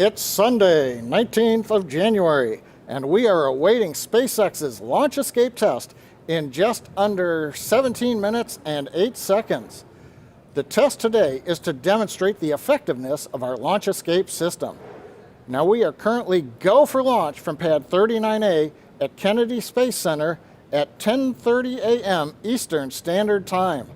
It's Sunday, 19th of January, and we are awaiting SpaceX's launch escape test in just under 17 minutes and 8 seconds. The test today is to demonstrate the effectiveness of our launch escape system. Now we are currently go for launch from pad 39A at Kennedy Space Center at 10:30 a.m. Eastern Standard Time.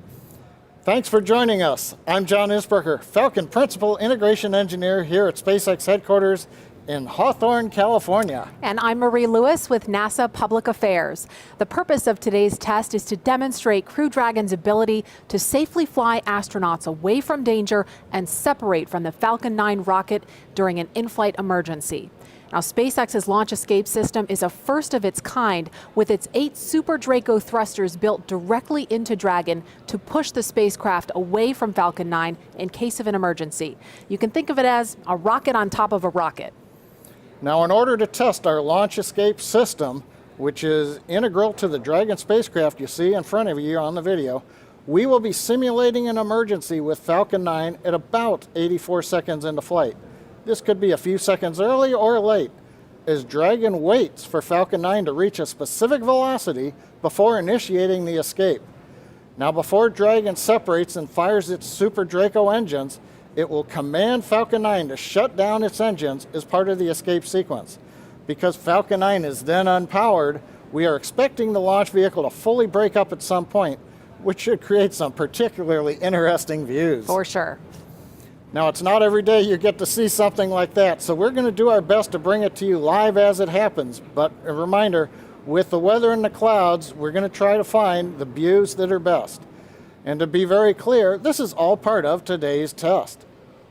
Thanks for joining us. I'm John Isberger, Falcon Principal Integration Engineer here at SpaceX headquarters in Hawthorne, California. And I'm Marie Lewis with NASA Public Affairs. The purpose of today's test is to demonstrate Crew Dragon's ability to safely fly astronauts away from danger and separate from the Falcon 9 rocket during an in-flight emergency. Now, SpaceX's launch escape system is a first of its kind, with its 8 Super Draco thrusters built directly into Dragon to push the spacecraft away from Falcon 9 in case of an emergency. You can think of it as a rocket on top of a rocket. Now, in order to test our launch escape system, which is integral to the Dragon spacecraft you see in front of you on the video, we will be simulating an emergency with Falcon 9 at about 84 seconds into flight. This could be a few seconds early or late, as Dragon waits for Falcon 9 to reach a specific velocity before initiating the escape. Now, before Dragon separates and fires its Super Draco engines, it will command Falcon 9 to shut down its engines as part of the escape sequence. Because Falcon 9 is then unpowered, we are expecting the launch vehicle to fully break up at some point, which should create some particularly interesting views. For sure. Now, it's not every day you get to see something like that, so we're going to do our best to bring it to you live as it happens. But a reminder, with the weather and the clouds, we're going to try to find the views that are best. And to be very clear, this is all part of today's test.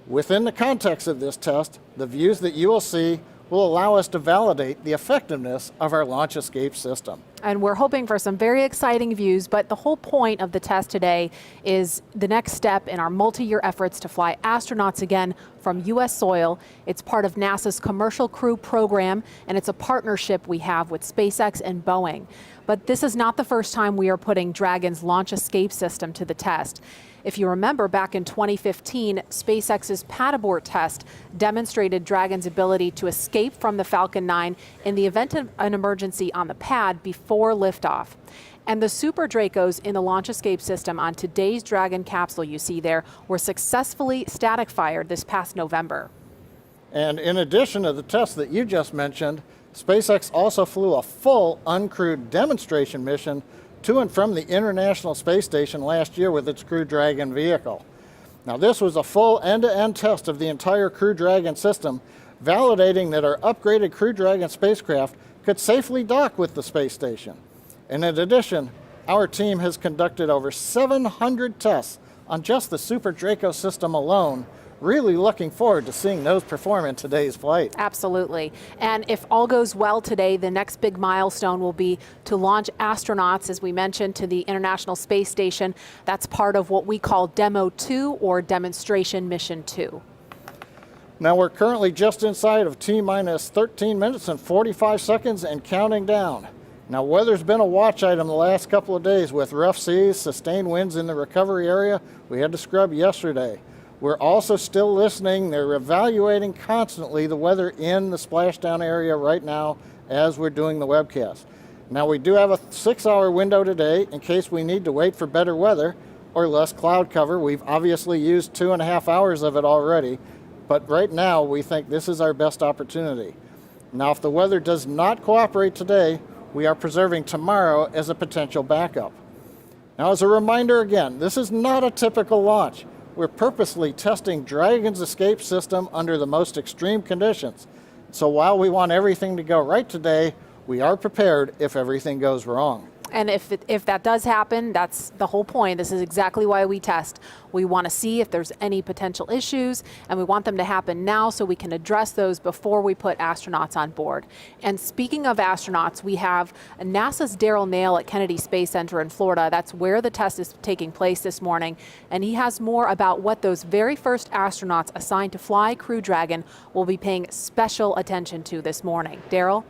Within the context of this test, the views that you will see will allow us to validate the effectiveness of our launch escape system. And we're hoping for some very exciting views, but the whole point of the test today is the next step in our multi-year efforts to fly astronauts again from U.S. soil. It's part of NASA's Commercial Crew Program, and it's a partnership we have with SpaceX and Boeing. But this is not the first time we are putting Dragon's launch escape system to the test. If you remember, back in 2015, SpaceX's pad abort test demonstrated Dragon's ability to escape from the Falcon 9 in the event of an emergency on the pad before liftoff. And the Super Dracos in the launch escape system on today's Dragon capsule you see there were successfully static fired this past November. And in addition to the test that you just mentioned, SpaceX also flew a full uncrewed demonstration mission to and from the International Space Station last year with its Crew Dragon vehicle. Now, this was a full end-to-end test of the entire Crew Dragon system, validating that our upgraded Crew Dragon spacecraft could safely dock with the space station. And in addition, our team has conducted over 700 tests on just the Super Draco system alone. Really looking forward to seeing those perform in today's flight. Absolutely. And if all goes well today, the next big milestone will be to launch astronauts, as we mentioned, to the International Space Station. That's part of what we call Demo 2 or Demonstration Mission 2. Now, we're currently just inside of T-minus 13 minutes and 45 seconds and counting down. Now, weather's been a watch item the last couple of days with rough seas, sustained winds in the recovery area. We had to scrub yesterday. We're also still listening. They're evaluating constantly the weather in the splashdown area right now as we're doing the webcast. Now, we do have a 6-hour window today in case we need to wait for better weather or less cloud cover. We've obviously used 2.5 hours of it already, but right now we think this is our best opportunity. Now, if the weather does not cooperate today, we are preserving tomorrow as a potential backup. Now, as a reminder again, this is not a typical launch. We're purposely testing Dragon's escape system under the most extreme conditions. So while we want everything to go right today, we are prepared if everything goes wrong. And if that does happen, that's the whole point. This is exactly why we test. We want to see if there's any potential issues, and we want them to happen now so we can address those before we put astronauts on board. And speaking of astronauts, we have NASA's Darrell Nail at Kennedy Space Center in Florida. That's where the test is taking place this morning. And he has more about what those very first astronauts assigned to fly Crew Dragon will be paying special attention to this morning. Darrell?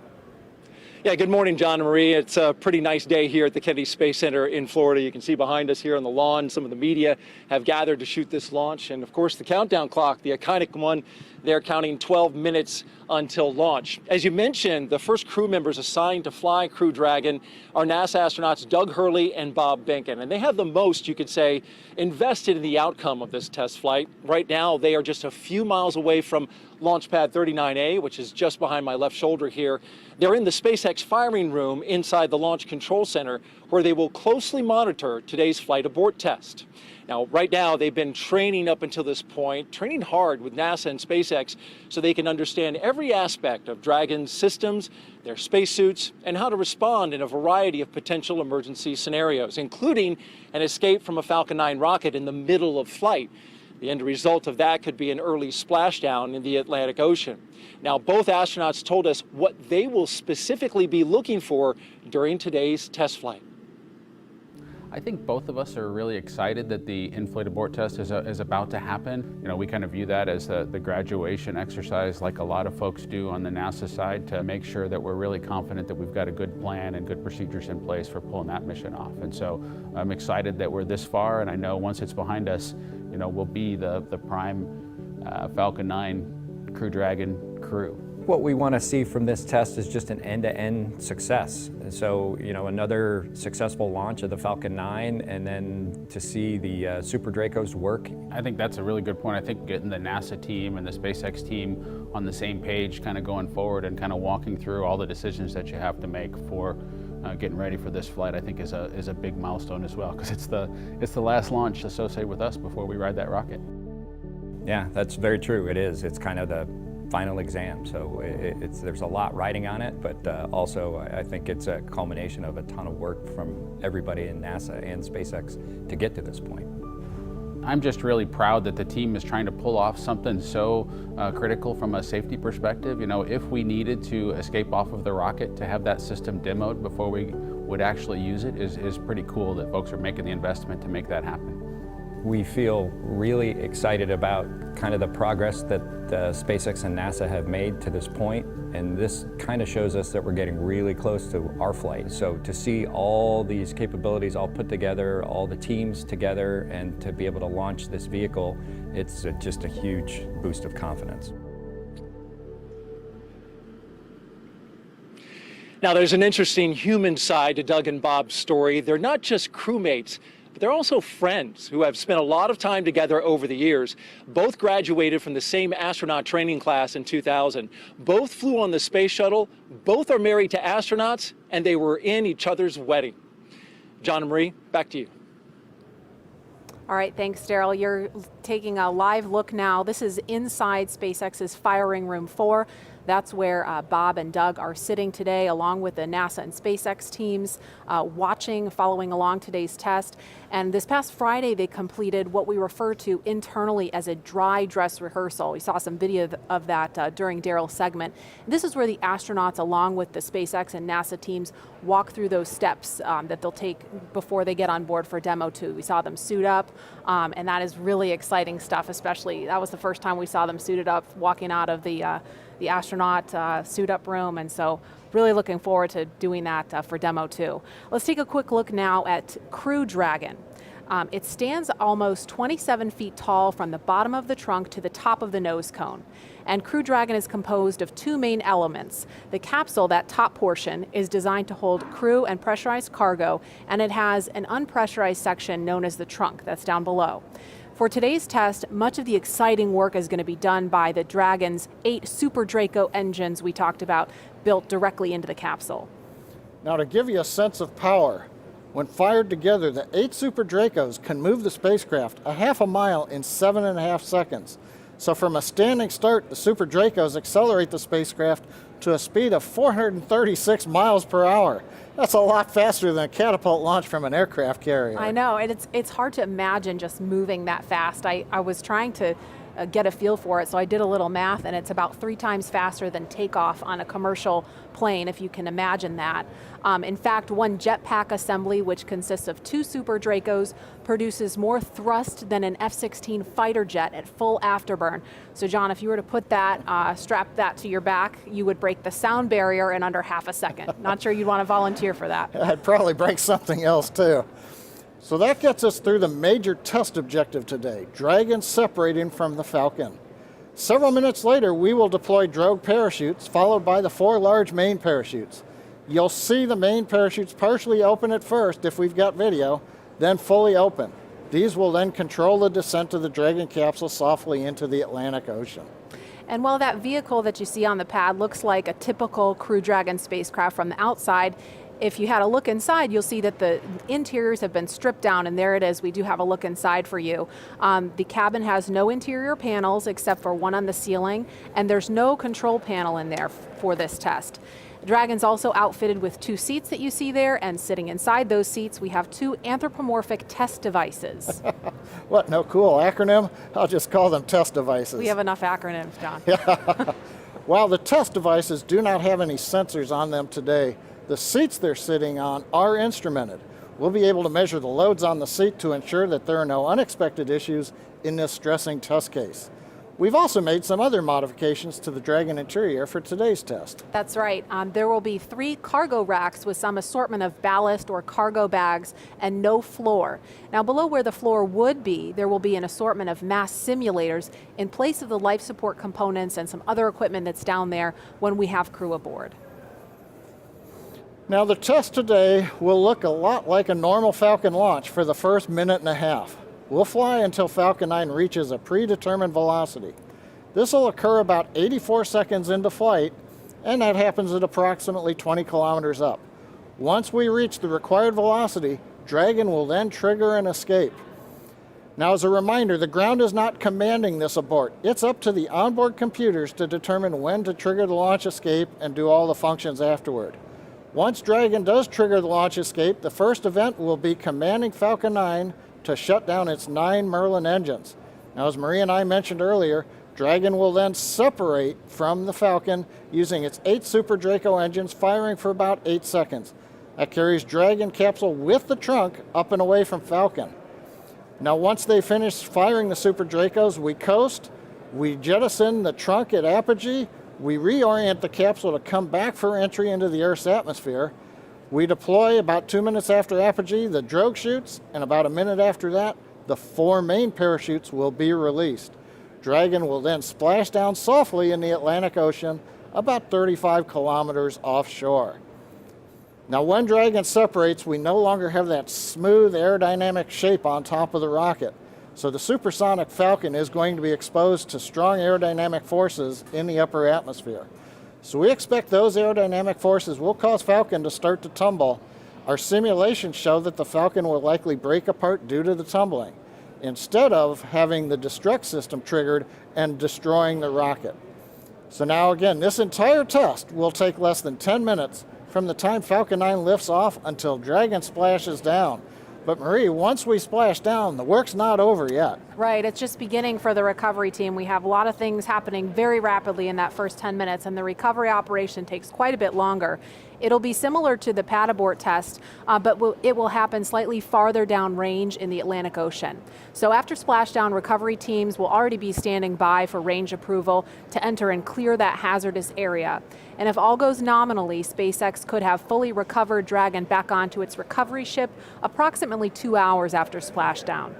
Yeah, good morning, John and Marie. It's a pretty nice day here at the Kennedy Space Center in Florida. You can see behind us here on the lawn, some of the media have gathered to shoot this launch. And of course, the countdown clock, the iconic one, they're counting 12 minutes until launch. As you mentioned, the first crew members assigned to fly Crew Dragon are NASA astronauts Doug Hurley and Bob Behnken. And they have the most, you could say, invested in the outcome of this test flight. Right now, they are just a few miles away from Launch Pad 39A, which is just behind my left shoulder here. They're in the SpaceX firing room inside the Launch Control Center, where they will closely monitor today's flight abort test. Now, right now, they've been training up until this point, training hard with NASA and SpaceX so they can understand every aspect of Dragon's systems, their spacesuits, and how to respond in a variety of potential emergency scenarios, including an escape from a Falcon 9 rocket in the middle of flight. The end result of that could be an early splashdown in the Atlantic Ocean. Now, both astronauts told us what they will specifically be looking for during today's test flight. I think both of us are really excited that the inflate abort test is about to happen. You know, we kind of view that as the graduation exercise, like a lot of folks do on the NASA side, to make sure that we're really confident that we've got a good plan and good procedures in place for pulling that mission off. And so I'm excited that we're this far, and I know once it's behind us, you know, we'll be the prime Falcon 9 Crew Dragon crew. What we want to see from this test is just an end-to-end success. And so, you know, another successful launch of the Falcon 9, and then to see the Super Dracos work. I think that's a really good point. I think getting the NASA team and the SpaceX team on the same page, kind of going forward and kind of walking through all the decisions that you have to make for getting ready for this flight, I think is a big milestone as well, because it's the last launch associated with us before we ride that rocket. Yeah, that's very true. It is. It's kind of the final exam, so there's a lot riding on it, but also I think it's a culmination of a ton of work from everybody in NASA and SpaceX to get to this point. I'm just really proud that the team is trying to pull off something so critical from a safety perspective. You know, if we needed to escape off of the rocket, to have that system demoed before we would actually use it is pretty cool that folks are making the investment to make that happen. We feel really excited about kind of the progress that SpaceX and NASA have made to this point, and this kind of shows us that we're getting really close to our flight. So to see all these capabilities all put together, all the teams together, and to be able to launch this vehicle, it's just a huge boost of confidence. Now, there's an interesting human side to Doug and Bob's story. They're not just crewmates, but they're also friends who have spent a lot of time together over the years. Both graduated from the same astronaut training class in 2000. Both flew on the space shuttle. Both are married to astronauts, and they were in each other's wedding. John and Marie, back to you. All right, thanks, Daryl. You're taking a live look now. This is inside SpaceX's firing room 4. That's where Bob and Doug are sitting today, along with the NASA and SpaceX teams, following along today's test. And this past Friday, they completed what we refer to internally as a dry dress rehearsal. We saw some video of that during Daryl's segment. This is where the astronauts, along with the SpaceX and NASA teams, walk through those steps that they'll take before they get on board for Demo 2. We saw them suit up, and that is really exciting stuff, especially that was the first time we saw them suited up walking out of the astronaut suit-up room, and so really looking forward to doing that for Demo 2. Let's take a quick look now at Crew Dragon. It stands almost 27 feet tall from the bottom of the trunk to the top of the nose cone. And Crew Dragon is composed of 2 main elements. The capsule, that top portion, is designed to hold crew and pressurized cargo, and it has an unpressurized section known as the trunk that's down below. For today's test, much of the exciting work is going to be done by the Dragon's 8 Super Draco engines we talked about, built directly into the capsule. Now, to give you a sense of power, when fired together, the 8 Super Dracos can move the spacecraft a half a mile in 7.5 seconds. So from a standing start, the Super Dracos accelerate the spacecraft to a speed of 436 miles per hour. That's a lot faster than a catapult launch from an aircraft carrier. I know, and it's hard to imagine just moving that fast. I was trying to get a feel for it. So I did a little math, and it's about 3 times faster than takeoff on a commercial plane, if you can imagine that. In fact, one jetpack assembly, which consists of 2 Super Dracos, produces more thrust than an F-16 fighter jet at full afterburn. So John, if you were to put that, strap that to your back, you would break the sound barrier in under half a second. Not sure you'd want to volunteer for that. I'd probably break something else too. So that gets us through the major test objective today, Dragon separating from the Falcon. Several minutes later, we will deploy drogue parachutes, followed by the 4 large main parachutes. You'll see the main parachutes partially open at first if we've got video, then fully open. These will then control the descent of the Dragon capsule softly into the Atlantic Ocean. And while that vehicle that you see on the pad looks like a typical Crew Dragon spacecraft from the outside, if you had a look inside, you'll see that the interiors have been stripped down, and there it is. We do have a look inside for you. The cabin has no interior panels except for one on the ceiling, and there's no control panel in there for this test. Dragon's also outfitted with 2 seats that you see there, and sitting inside those seats, we have 2 anthropomorphic test devices. What, no cool acronym? I'll just call them test devices. We have enough acronyms, John. While the test devices do not have any sensors on them today, the seats they're sitting on are instrumented. We'll be able to measure the loads on the seat to ensure that there are no unexpected issues in this stressing test case. We've also made some other modifications to the Dragon interior for today's test. That's right. There will be 3 cargo racks with some assortment of ballast or cargo bags and no floor. Now, below where the floor would be, there will be an assortment of mass simulators in place of the life support components and some other equipment that's down there when we have crew aboard. Now, the test today will look a lot like a normal Falcon launch for the first minute and a half. We'll fly until Falcon 9 reaches a predetermined velocity. This will occur about 84 seconds into flight, and that happens at approximately 20 kilometers up. Once we reach the required velocity, Dragon will then trigger an escape. Now, as a reminder, the ground is not commanding this abort. It's up to the onboard computers to determine when to trigger the launch escape and do all the functions afterward. Once Dragon does trigger the launch escape, the first event will be commanding Falcon 9 to shut down its 9 Merlin engines. Now, as Marie and I mentioned earlier, Dragon will then separate from the Falcon using its 8 Super Draco engines, firing for about 8 seconds. That carries Dragon capsule with the trunk up and away from Falcon. Now, once they finish firing the Super Dracos, we coast, we jettison the trunk at apogee, we reorient the capsule to come back for entry into the Earth's atmosphere. We deploy about 2 minutes after apogee the drogue chutes, and about a minute after that, the 4 main parachutes will be released. Dragon will then splash down softly in the Atlantic Ocean, about 35 kilometers offshore. Now, when Dragon separates, we no longer have that smooth aerodynamic shape on top of the rocket. So the supersonic Falcon is going to be exposed to strong aerodynamic forces in the upper atmosphere. So we expect those aerodynamic forces will cause Falcon to start to tumble. Our simulations show that the Falcon will likely break apart due to the tumbling, instead of having the destruct system triggered and destroying the rocket. So now again, this entire test will take less than 10 minutes from the time Falcon 9 lifts off until Dragon splashes down. But Marie, once we splash down, the work's not over yet. Right, it's just beginning for the recovery team. We have a lot of things happening very rapidly in that first 10 minutes, and the recovery operation takes quite a bit longer. It'll be similar to the pad abort test, but it will happen slightly farther down range in the Atlantic Ocean. So after splashdown, recovery teams will already be standing by for range approval to enter and clear that hazardous area. And if all goes nominally, SpaceX could have fully recovered Dragon back onto its recovery ship approximately 2 hours after splashdown.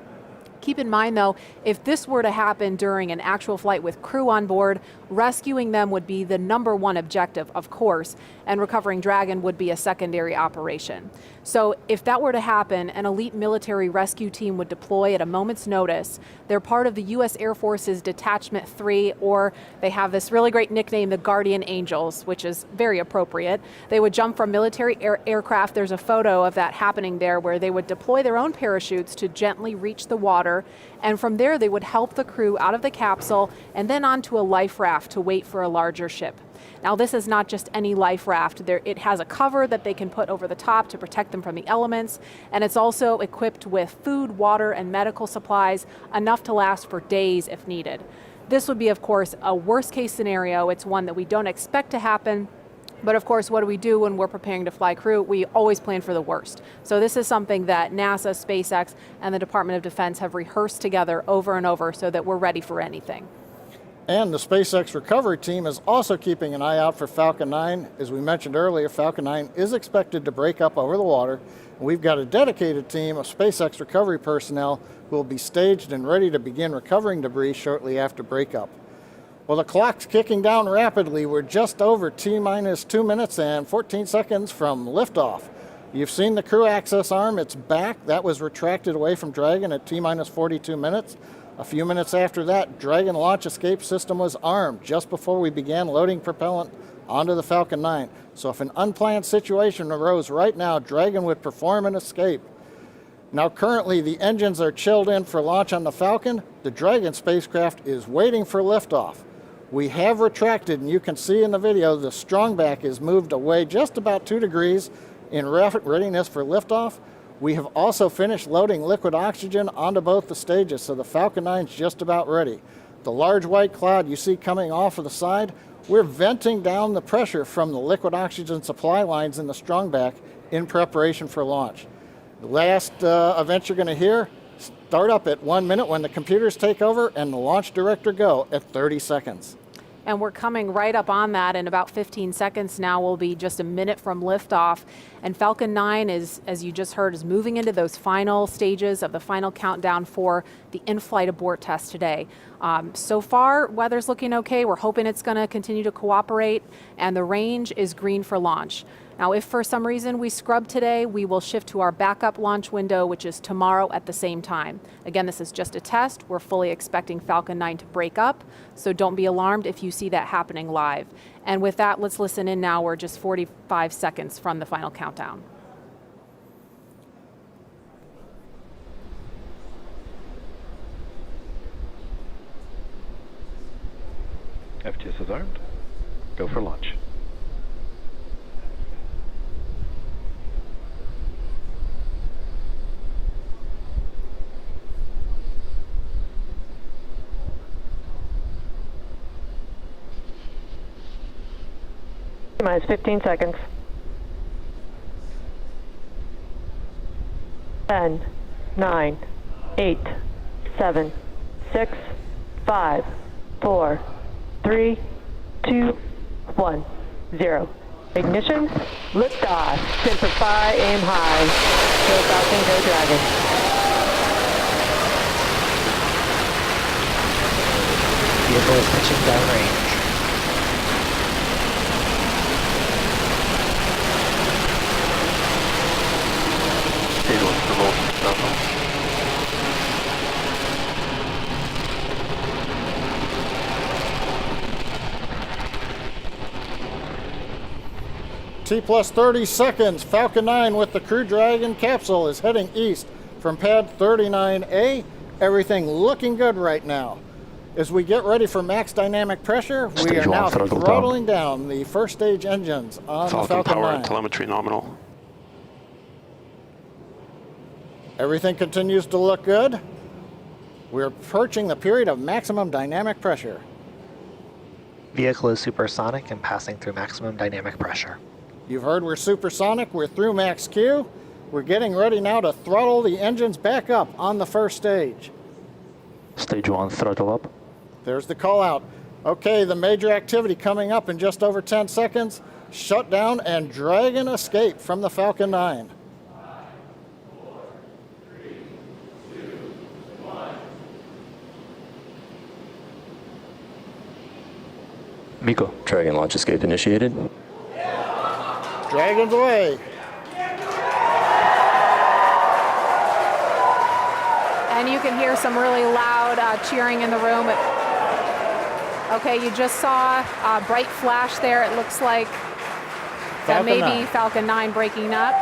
Keep in mind, though, if this were to happen during an actual flight with crew on board, rescuing them would be the #1 objective, of course, and recovering Dragon would be a secondary operation. So if that were to happen, an elite military rescue team would deploy at a moment's notice. They're part of the U.S. Air Force's Detachment 3, or they have this really great nickname, the Guardian Angels, which is very appropriate. They would jump from military aircraft. There's a photo of that happening there where they would deploy their own parachutes to gently reach the water water. And from there, they would help the crew out of the capsule and then onto a life raft to wait for a larger ship. Now, this is not just any life raft. It has a cover that they can put over the top to protect them from the elements, and it's also equipped with food, water, and medical supplies, enough to last for days if needed. This would be, of course, a worst-case scenario. It's one that we don't expect to happen, but of course, what do we do when we're preparing to fly crew? We always plan for the worst. So this is something that NASA, SpaceX, and the Department of Defense have rehearsed together over and over so that we're ready for anything. And the SpaceX recovery team is also keeping an eye out for Falcon 9. As we mentioned earlier, Falcon 9 is expected to break up over the water. And we've got a dedicated team of SpaceX recovery personnel who will be staged and ready to begin recovering debris shortly after breakup. Well, the clock's kicking down rapidly. We're just over T-minus 2 minutes and 14 seconds from liftoff. You've seen the crew access arm. It's back. That was retracted away from Dragon at T-minus 42 minutes. A few minutes after that, Dragon launch escape system was armed just before we began loading propellant onto the Falcon 9. So if an unplanned situation arose right now, Dragon would perform an escape. Now currently the engines are chilled in for launch on the Falcon. The Dragon spacecraft is waiting for liftoff. We have retracted, and you can see in the video the strongback is moved away just about 2 degrees in readiness for liftoff. We have also finished loading liquid oxygen onto both the stages, so the Falcon 9 is just about ready. The large white cloud you see coming off of the side, we're venting down the pressure from the liquid oxygen supply lines in the strongback in preparation for launch. The last event you're going to hear, start up at 1 minute when the computers take over and the launch director go at 30 seconds. And we're coming right up on that in about 15 seconds now. We'll be just a minute from liftoff. And Falcon 9 is, as you just heard, is moving into those final stages of the final countdown for the in-flight abort test today. So far, weather's looking okay. We're hoping it's going to continue to cooperate, and the range is green for launch. Now, if for some reason we scrub today, we will shift to our backup launch window, which is tomorrow at the same time. Again, this is just a test. We're fully expecting Falcon 9 to break up, so don't be alarmed if you see that happening live. And with that, let's listen in now. We're just 45 seconds from the final countdown. FTS is armed. Go for launch. Minus 15 seconds. 10, 9, 8, 7, 6, 5, 4, 3, 2, 1, 0. Ignition, liftoff. Simplify, aim high. Go Falcon, go Dragon. Vehicle is pitching downrange. Stage 1 propulsion throttle. T plus 30 seconds. Falcon 9 with the Crew Dragon capsule is heading east from pad 39A. Everything looking good right now. As we get ready for max dynamic pressure, we are now throttling down the first stage engines on the Falcon power 9. and telemetry nominal. Everything continues to look good. We're approaching the period of maximum dynamic pressure. Vehicle is supersonic and passing through maximum dynamic pressure. You've heard we're supersonic, we're through max Q. We're getting ready now to throttle the engines back up on the first stage. Stage 1 throttle up. There's the call out. Okay, the major activity coming up in just over 10 seconds. Shutdown and Dragon escape from the Falcon 9. Miko. Dragon launch escape initiated. Dragon's away. And you can hear some really loud cheering in the room. Okay, you just saw a bright flash there. It looks like that may be Falcon 9 breaking up.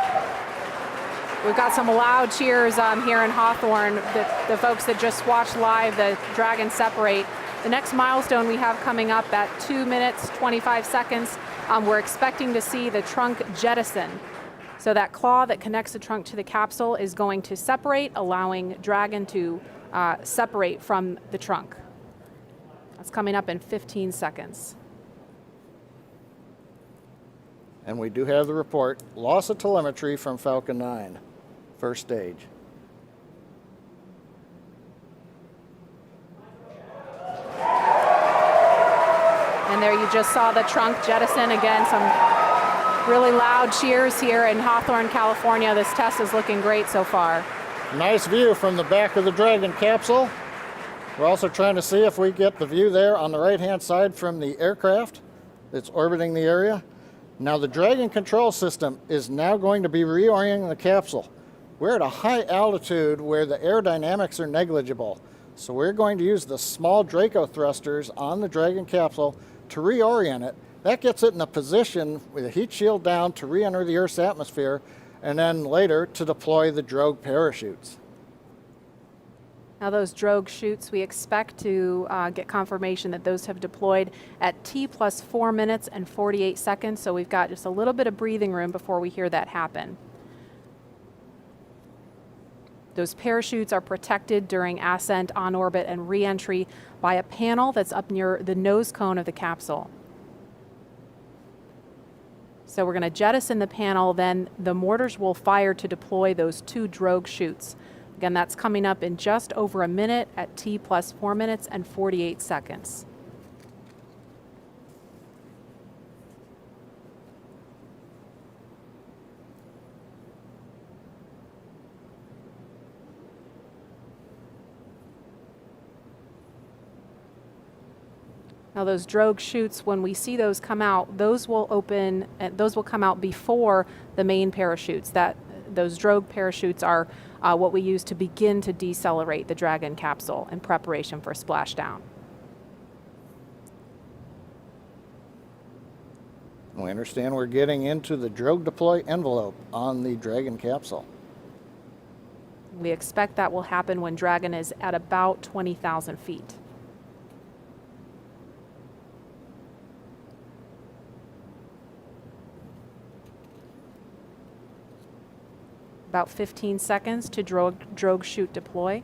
We've got some loud cheers here in Hawthorne, the folks that just watched live the Dragon separate. The next milestone we have coming up at 2 minutes, 25 seconds, we're expecting to see the trunk jettison. So that claw that connects the trunk to the capsule is going to separate, allowing Dragon to separate from the trunk. That's coming up in 15 seconds. And we do have the report, loss of telemetry from Falcon 9, first stage. And there you just saw the trunk jettison. Again, some really loud cheers here in Hawthorne, California. This test is looking great so far. Nice view from the back of the Dragon capsule. We're also trying to see if we get the view there on the right-hand side from the aircraft that's orbiting the area. Now the Dragon control system is now going to be reorienting the capsule. We're at a high altitude where the aerodynamics are negligible. So we're going to use the small Draco thrusters on the Dragon capsule to reorient it. That gets it in a position with a heat shield down to re-enter the Earth's atmosphere, and then later to deploy the drogue parachutes. Now those drogue chutes, we expect to get confirmation that those have deployed at T plus 4 minutes and 48 seconds. So we've got just a little bit of breathing room before we hear that happen. Those parachutes are protected during ascent, on orbit, and re-entry by a panel that's up near the nose cone of the capsule. So we're going to jettison the panel, then the mortars will fire to deploy those 2 drogue chutes. Again, that's coming up in just over a minute at T plus 4 minutes and 48 seconds. Now those drogue chutes, when we see those come out, those will open, those will come out before the main parachutes. Those drogue parachutes are what we use to begin to decelerate the Dragon capsule in preparation for splashdown. We understand we're getting into the drogue deploy envelope on the Dragon capsule. We expect that will happen when Dragon is at about 20,000 feet. About 15 seconds to drogue chute deploy.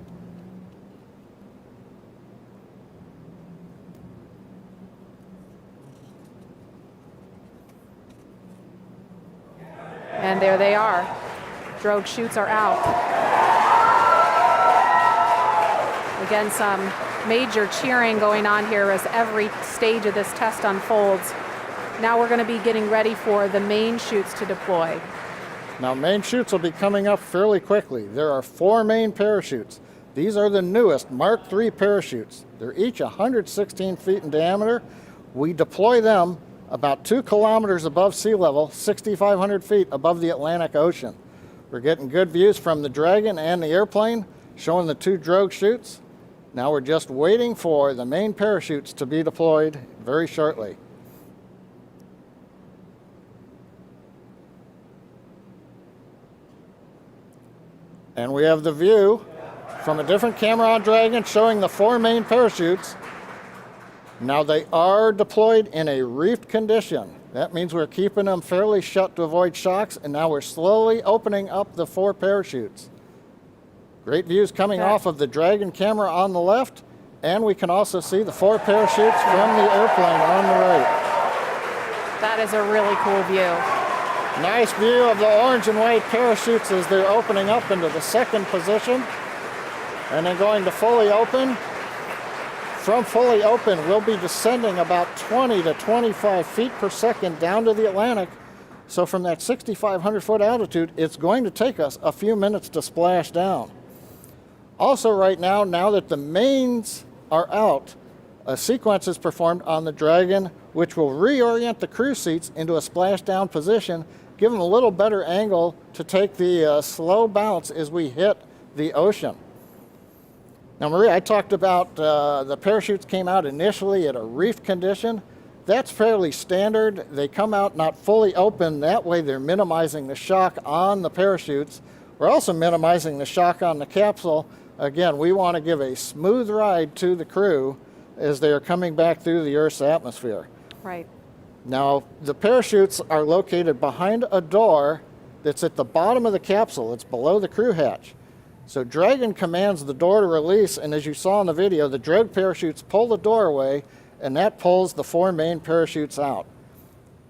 And there they are. Drogue chutes are out. Again, some major cheering going on here as every stage of this test unfolds. Now we're going to be getting ready for the main chutes to deploy. Now main chutes will be coming up fairly quickly. There are 4 main parachutes. These are the newest Mark III parachutes. They're each 116 feet in diameter. We deploy them about 2 kilometers above sea level, 6,500 feet above the Atlantic Ocean. We're getting good views from the Dragon and the airplane, showing the 2 drogue chutes. Now we're just waiting for the main parachutes to be deployed very shortly. And we have the view from a different camera on Dragon showing the 4 main parachutes. Now they are deployed in a reefed condition. That means we're keeping them fairly shut to avoid shocks, and now we're slowly opening up the 4 parachutes. Great views coming off of the Dragon camera on the left, and we can also see the 4 parachutes from the airplane on the right. That is a really cool view. Nice view of the orange and white parachutes as they're opening up into the 2nd position and then going to fully open. From fully open, we'll be descending about 20 to 25 feet per second down to the Atlantic. So from that 6,500 foot altitude, it's going to take us a few minutes to splash down. Also right now that the mains are out, a sequence is performed on the Dragon, which will reorient the crew seats into a splashdown position, give them a little better angle to take the slow bounce as we hit the ocean. Now, Maria, I talked about the parachutes came out initially at a reef condition. That's fairly standard. They come out not fully open. That way they're minimizing the shock on the parachutes. We're also minimizing the shock on the capsule. Again, we want to give a smooth ride to the crew as they are coming back through the Earth's atmosphere. Right. Now, the parachutes are located behind a door that's at the bottom of the capsule. It's below the crew hatch. So Dragon commands the door to release, and as you saw in the video, the drag parachutes pull the door away, and that pulls the 4 main parachutes out.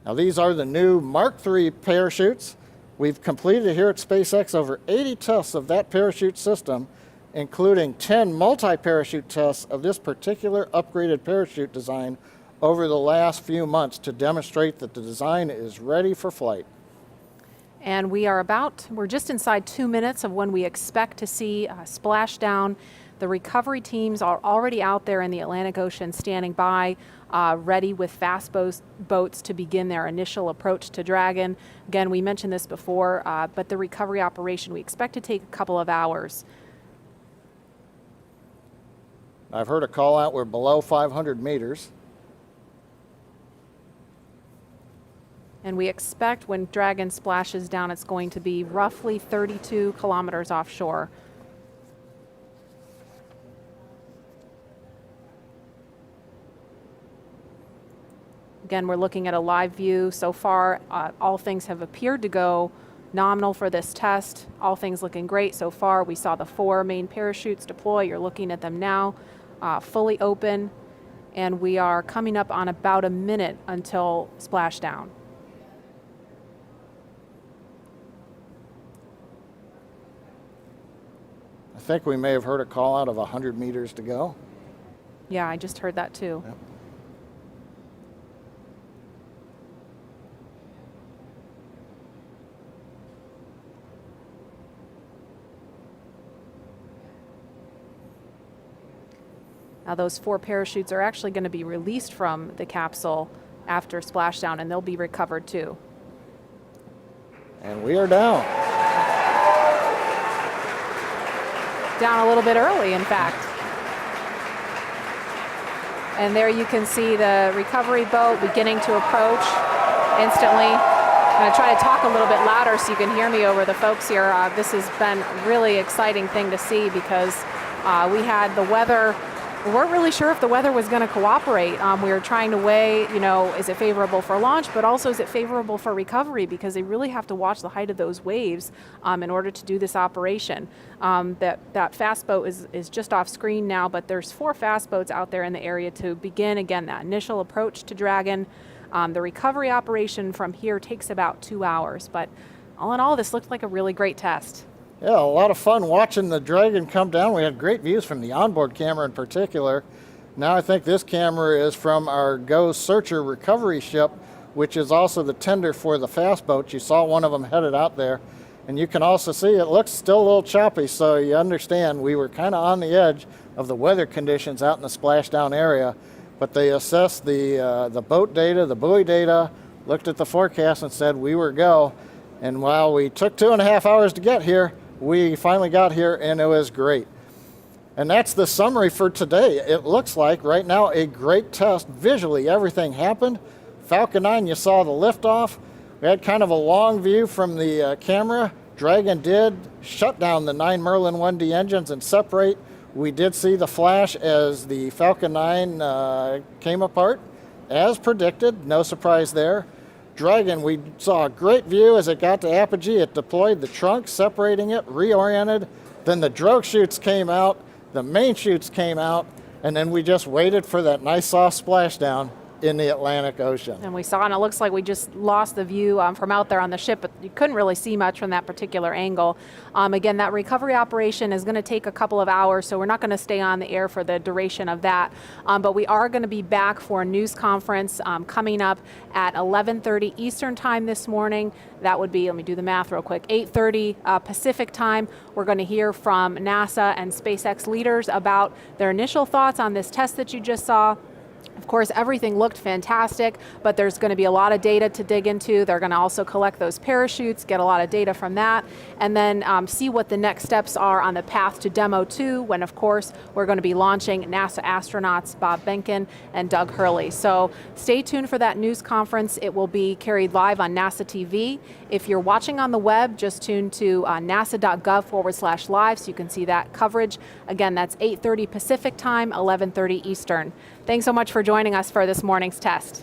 Now, these are the new Mark III parachutes. We've completed here at SpaceX over 80 tests of that parachute system, including 10 multi-parachute tests of this particular upgraded parachute design over the last few months to demonstrate that the design is ready for flight. And we're just inside 2 minutes of when we expect to see splashdown. The recovery teams are already out there in the Atlantic Ocean standing by, ready with fast boats to begin their initial approach to Dragon. Again, we mentioned this before, but the recovery operation we expect to take a couple of hours. I've heard a call out, we're below 500 meters. And we expect when Dragon splashes down, it's going to be roughly 32 kilometers offshore. Again, we're looking at a live view. So far, all things have appeared to go nominal for this test. All things looking great so far. We saw the 4 main parachutes deploy. You're looking at them now, fully open. And we are coming up on about a minute until splashdown. I think we may have heard a call out of 100 meters to go. Yeah, I just heard that too. Yep. Now those 4 parachutes are actually going to be released from the capsule after splashdown, and they'll be recovered too. And we are down. Down a little bit early, in fact. And there you can see the recovery boat beginning to approach instantly. I'm going to try to talk a little bit louder so you can hear me over the folks here. This has been a really exciting thing to see because we had the weather. We weren't really sure if the weather was going to cooperate. We were trying to weigh, is it favorable for launch, but also is it favorable for recovery, because they really have to watch the height of those waves in order to do this operation. That fast boat is just off screen now, but there's 4 fast boats out there in the area to begin, again, that initial approach to Dragon. The recovery operation from here takes about 2 hours, but all in all, this looked like a really great test. Yeah, a lot of fun watching the Dragon come down. We had great views from the onboard camera in particular. Now I think this camera is from our Go Searcher recovery ship, which is also the tender for the fast boats. You saw one of them headed out there. And you can also see it looks still a little choppy, so you understand we were kind of on the edge of the weather conditions out in the splashdown area. But they assessed the boat data, the buoy data, looked at the forecast and said we were go. And while we took 2.5 hours to get here, we finally got here and it was great. And that's the summary for today. It looks like right now a great test. Visually, everything happened. Falcon 9, you saw the liftoff. We had kind of a long view from the camera. Dragon did shut down the 9 Merlin 1D engines and separate. We did see the flash as the Falcon 9 came apart, as predicted. No surprise there. Dragon, we saw a great view as it got to apogee. It deployed the trunk, separating it, reoriented. Then the drogue chutes came out, the main chutes came out, and then we just waited for that nice soft splashdown in the Atlantic Ocean. And we saw, and it looks like we just lost the view from out there on the ship, but you couldn't really see much from that particular angle. Again, that recovery operation is going to take a couple of hours, so we're not going to stay on the air for the duration of that. But we are going to be back for a news conference coming up at 11:30 Eastern time this morning. That would be, let me do the math real quick, 8:30 Pacific time. We're going to hear from NASA and SpaceX leaders about their initial thoughts on this test that you just saw. Of course, everything looked fantastic, but there's going to be a lot of data to dig into. They're going to also collect those parachutes, get a lot of data from that, and then see what the next steps are on the path to Demo 2, when, of course, we're going to be launching NASA astronauts Bob Behnken and Doug Hurley. So stay tuned for that news conference. It will be carried live on NASA TV. If you're watching on the web, just tune to nasa.gov/live so you can see that coverage. Again, that's 8:30 Pacific time, 11:30 Eastern. Thanks so much for joining us for this morning's test.